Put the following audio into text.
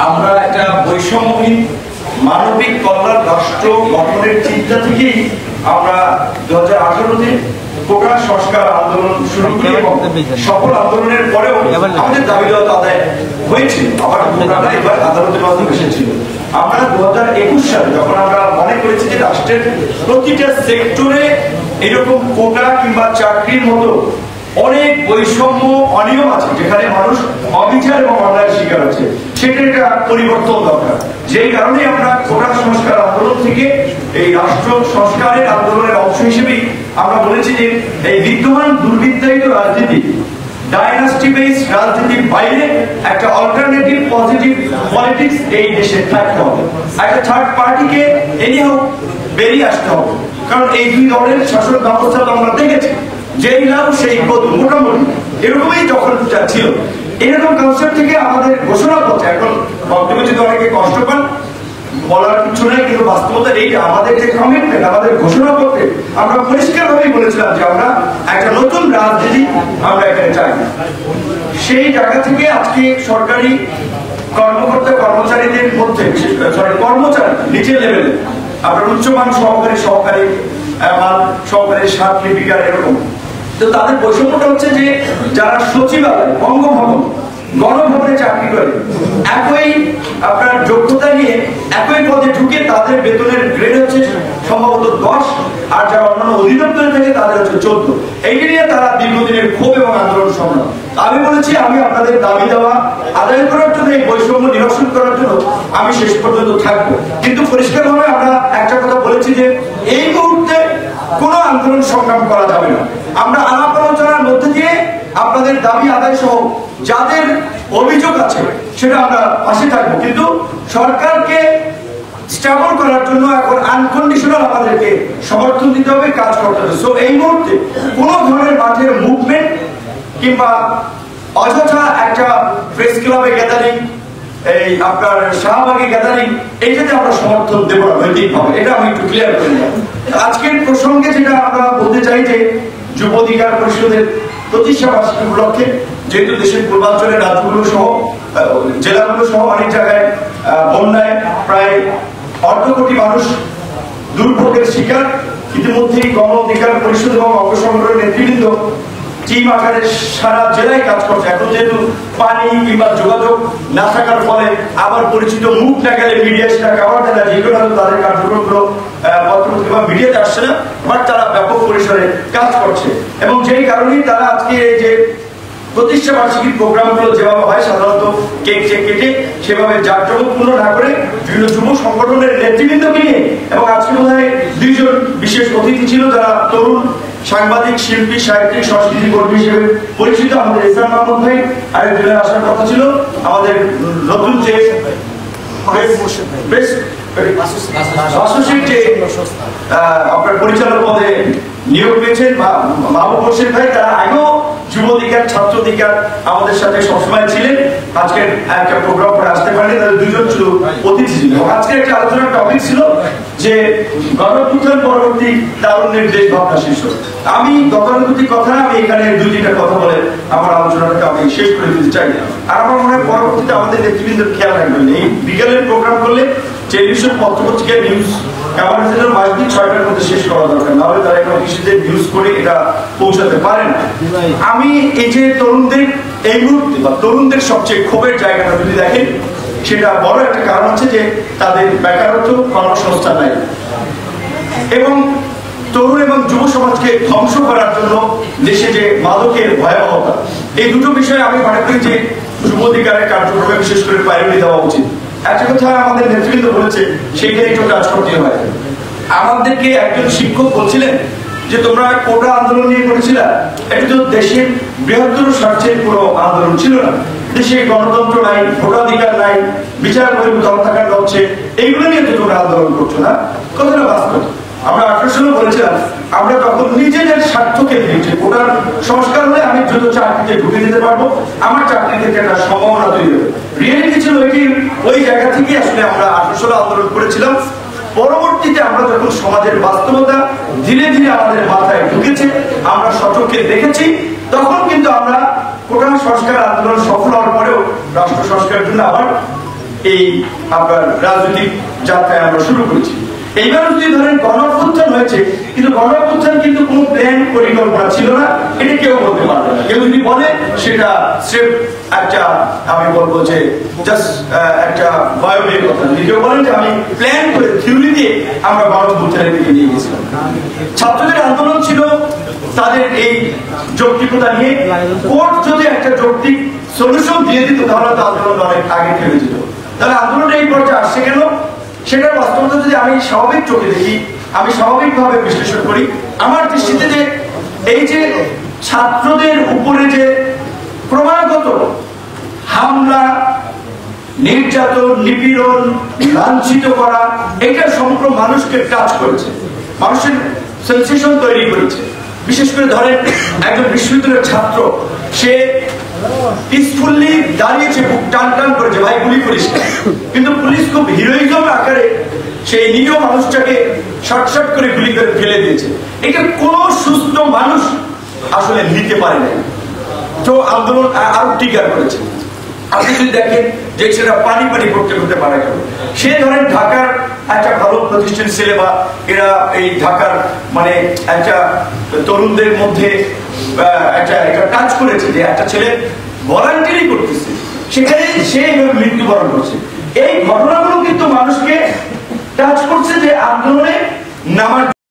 আমরা একটা বৈষম্যহীন মানবিক কল্যাণ রাষ্ট্র গঠনের চিন্তা থেকেই আমরা 2018-তে কোটা সংস্কার আন্দোলন শুরু করি এবং সফল আন্দোলনের পরেও আমাদের দাবি দেওয়া আদায় হয়েছিল। আবার কোটাটা এবার আদালতের মাধ্যমে এসেছিল। আমরা 2021 সালে যখন আমরা মনে করেছি যে রাষ্ট্রের প্রতিটা সেক্টরে এরকম কোটা কিংবা চাকরির মতো অনেক বৈষম্য অনিয়ম আছে, যেখানে মানুষ অবিচার এবং অন্যায়ের শিকার হচ্ছে, সেটা একটা পরিবর্তন দরকার। যেই কারণে আমরা কোটা সংস্কার আন্দোলন থেকে এই রাষ্ট্র সংস্কারের আন্দোলনের অংশ হিসেবেই আমরা বলেছি যে এই বিদ্যমান দুর্বৃত্তায়িত রাজনীতি, ডাইনাস্টি বেস রাজনীতির বাইরে একটা অল্টারনেটিভ পজিটিভ পলিটিক্স এই দেশে থাকতে হবে। একটা থার্ড পার্টিকে এনিহাউ বেরিয়ে আসতে হবে, কারণ এই দুই দলের শাসন ব্যবস্থা আমরা দেখেছি, যেই লাভ সেই কদম, মোটামুটি এরকমই যখন ছিল। এরকম কনসেপ্ট থেকে আমাদের ঘোষণা করছে, এখন বক্তব্য যদি অনেকে কষ্ট পান বলার কিছু নাই, কিন্তু বাস্তবতা এইটা, আমাদের যে কমিটমেন্ট, আমাদের ঘোষণা করতে আমরা পরিষ্কারভাবেই বলেছিলাম যে আমরা একটা নতুন রাজনীতি আমরা এখানে চাই। সেই জায়গা থেকে আজকে সরকারি কর্মকর্তা কর্মচারীদের মধ্যে, কর্মচারী নিচের লেভেলে আপনার উচ্চমান সহকারী সহকারী সাত লিপিকার এরকম, তো তাদের বৈষম্যটা হচ্ছে যে যারা সচিবালয়, বঙ্গভবন, গণভবনে চাকরি করে একই আপনার যোগ্যতা নিয়ে একই পদে ঢুকে তাদের বেতনের গ্রেড হচ্ছে সম্ভবত 10, আর যারা অন্যান্য অধিদপ্তরে থাকে তাদের হচ্ছে 14। এইটা নিয়ে তারা দীর্ঘদিনের ক্ষোভ এবং আন্দোলন সংগ্রাম। আমি বলেছি আমি আপনাদের দাবি দেওয়া আদায় করার জন্য, এই বৈষম্য নিরসন করার জন্য আমি শেষ পর্যন্ত থাকবো। কিন্তু পরিষ্কারভাবে আমরা একটা কথা বলেছি যে এই মুহূর্তে কোনো আন্দোলন সংগ্রাম করা যাবে না। আমরা আলাপ আলোচনার মধ্যে দিয়ে আপনাদের দাবি আদায় সহ যাদের অভিযোগ আছে সেটা আমরা পাশে থাকবো, কিন্তু সরকারকে স্টেবল করার জন্য এখন আনকন্ডিশনাল আমাদেরকে সমর্থন দিতে হবে, কাজ করতে হবে। সো এই মুহূর্তে কোনো ধরনের মাঠের মুভমেন্ট কিংবা অযথা একটা প্রেস ক্লাবে গ্যাদারিং, এই আপনার শাহবাগে গ্যাদারিং, এইটাতে আমরা সমর্থন দেব না নৈতিকভাবে, এটা আমি একটু ক্লিয়ার করে নিলাম। আজকের প্রসঙ্গে যেটা আমরা বলতে চাই যে যুব অধিকার পরিষদের প্রতিষ্ঠা বার্ষিকী উপলক্ষে, যেহেতু দেশের পূর্বাঞ্চলের রাজ্যগুলো সহ জেলাগুলো সহ অনেক জায়গায় বন্যায় প্রায় 1.5 কোটি মানুষ দুর্ভোগের শিকার, ইতিমধ্যেই গণ অধিকার পরিষদ এবং অঙ্গ সংগঠনের নেতৃবৃন্দ টিম আকারে সারা জেলায় কাজ করছে। এখন যেহেতু পানি কিংবা যোগাযোগ না থাকার ফলে আবার পরিচিত মুখ না গেলে মিডিয়া সেটা কভার দেয় না, যেগুলো তাদের কার্যক্রমগুলো পত্রপত্রিকা মিডিয়াতে আসছে না, বাট তারা ব্যাপক পরিসরে কাজ করছে। এবং যেই কারণেই তারা আজকে এই যে প্রতিষ্ঠা বার্ষিকী প্রোগ্রামগুলো যেভাবে হয় সাধারণত কেক কেটে সেভাবে জাঁকজমকপূর্ণ না করে বিভিন্ন যুব সংগঠনের নেতৃবৃন্দকে নিয়ে, এবং আজকে বোধহয় 2 জন বিশেষ অতিথি ছিল যারা তরুণ সাংবাদিক, শিল্পী, সাহিত্যিক, সংস্কৃতি কর্মী হিসেবে পরিচিত, আমাদের ইসলাম মাহমুদ ভাই আরেকজনের আসার কথা ছিল, আমাদের নতুন যে আপনার পরিচালক পদে নিয়োগ পেয়েছেন মাহবুব হোসেন ভাই, তারা আগেও যুব অধিকার, ছাত্র অধিকার আমাদের সাথে সবসময় ছিলেন। আজকের একটা প্রোগ্রাম করে আসতে পারেনি, তাদের 2 জন ছিল অতিথি ছিল। আজকে একটা আলোচনার টপিক ছিল যে গণঅভ্যুত্থান পরবর্তী তারুণ্যের দেশ ভাবনা শীর্ষক। আমি গতানুগতিক কথা, আমি এখানে 2-3টা কথা বলে আমার আলোচনাটাকে আমি শেষ করে দিতে চাই। আর আমার মনে হয় পরবর্তীতে আমাদের নেতৃবৃন্দের খেয়াল রাখবেন, এই বিকেলের প্রোগ্রাম করলে টেলিভিশন, পত্রপত্রিকায় নিউজ কাভারেজের মাঝদিক 6টার মধ্যে শেষ করা দরকার, নাহলে তারা এখন কৃষিতে নিউজ করে এটা পৌঁছাতে পারে না। আমি এই যে তরুণদের এই মুহূর্তে বা তরুণদের সবচেয়ে ক্ষোভের জায়গাটা যদি দেখেন, সেটা বড় একটা কারণ হচ্ছে যে তাদের বেকারত্ব, কর্মসংস্থান নাই, এবং তরুণ এবং যুব সমাজকে ধ্বংস করার জন্য দেশে যে মাদকের ভয়াবহতা, এই দুটো বিষয়ে আমি মনে করি যে যুব অধিকারের কার্যক্রমে বিশেষ করে প্রায়োরিটি দেওয়া উচিত। একটা কথা আমাদের নেতৃবৃন্দ বলেছে, সেইটাই একটু কাজ করতে হয়। আমাদেরকে একজন শিক্ষক বলছিলেন যে তোমরা কোটা আন্দোলন নিয়ে করেছিল, এটা তো দেশের বৃহত্তর স্বার্থের কোনো আন্দোলন ছিল না, দেশে গণতন্ত্র নাই, ভোটাধিকার নাই, বিচার বহির্ভূত হত্যাকাণ্ড হচ্ছে, এইগুলো নিয়ে তো তোমরা আন্দোলন করছো না। কথাটা বাস্তব। আমরা 18 সালে বলেছিলাম আমরা তখন নিজেদের স্বার্থকে দিয়েছি, কোটার সংস্কার হলে আমি দ্রুত চাকরিতে ঢুকে দিতে পারবো, আমার চাকরি থেকে একটা সম্ভাবনা তৈরি হবে। রিয়েলিটি ছিল ওই জায়গা থেকে আসলে আমরা 18 সালে আন্দোলন করেছিলাম। পরবর্তীতে আমরা যখন সমাজের বাস্তবতা ধীরে ধীরে আমাদের মাথায় ঢুকেছে, আমরা সচক্ষে দেখেছি, তখন কিন্তু আমরা কোটা সংস্কার আন্দোলন সফল হওয়ার পরেও রাষ্ট্র সংস্কারের জন্য আবার এই আপনার রাজনৈতিক যাত্রায় আমরা শুরু করেছি। এইবার যদি ধরেন গণঅভ্যুত্থান হয়েছে, কিন্তু গণঅভ্যুত্থান কিন্তু কোনো প্ল্যান পরিকল্পনা ছিল না, এটা কেউ বলতে পারবে না। কেউ যদি বলে সেটা স্রেফ একটা, আমি বলবো যে জাস্ট একটা বায়োবির কথা। যদি কেউ বলেন যে আমি প্ল্যান করে থিওরি দিয়ে আমরা গণঅভ্যুত্থানের দিকে নিয়ে গেছিলাম। ছাত্রদের আন্দোলন ছিল তাদের এই যৌক্তিকতা নিয়ে, কোর্ট যদি একটা যৌক্তিক সলিউশন দিয়ে দিত তাহলে তো আন্দোলন অনেক আগে থেমে যেত। তাহলে আন্দোলনটা এই পর্যায়ে আসছে কেন, সেটার বাস্তবতা যদি আমি স্বাভাবিক চোখে দেখি, আমি স্বাভাবিকভাবে বিশ্লেষণ করি, আমার দৃষ্টিতে যে এই যে ছাত্রদের উপরে যে ক্রমাগত হামলা, নির্যাতন, নিপীড়ন, লাঞ্ছিত করা, এটা সমগ্র মানুষকে টাচ করেছে, মানুষের সেন্সেশন তৈরি করেছে। বিশেষ করে ধরেন একজন বিশ্ববিদ্যালয়ের ছাত্র, সে পিসফুলি দাঁড়িয়েছে, বুক টান টান করেছে, ভাই গুলি করিস না, কিন্তু পুলিশ খুব হিরোইজম আকারে সেই নিরীহ মানুষটাকে শর্ট শর্ট করে গুলি করে ফেলে দিয়েছে। এটা কোনো সুস্থ মানুষ আসলে নিতে পারে না। তো আন্দোলন আরো টিকার করেছে। আপনি যদি দেখেন যে সেটা পানি পানি করতে করতে মারা গেল। সে ধরেন ঢাকার একটা ভালো প্রতিষ্ঠান ছেলে, বা এরা এই ঢাকার মানে একটা তরুণদের মধ্যে একটা কাজ করেছে যে একটা ছেলে ভলান্টিয়ারি করতেছে, সেখানে সে মৃত্যুবরণ করছে। এই ঘটনাগুলো কিন্তু মানুষকে টাচ করছে যে আন্দোলনে নামার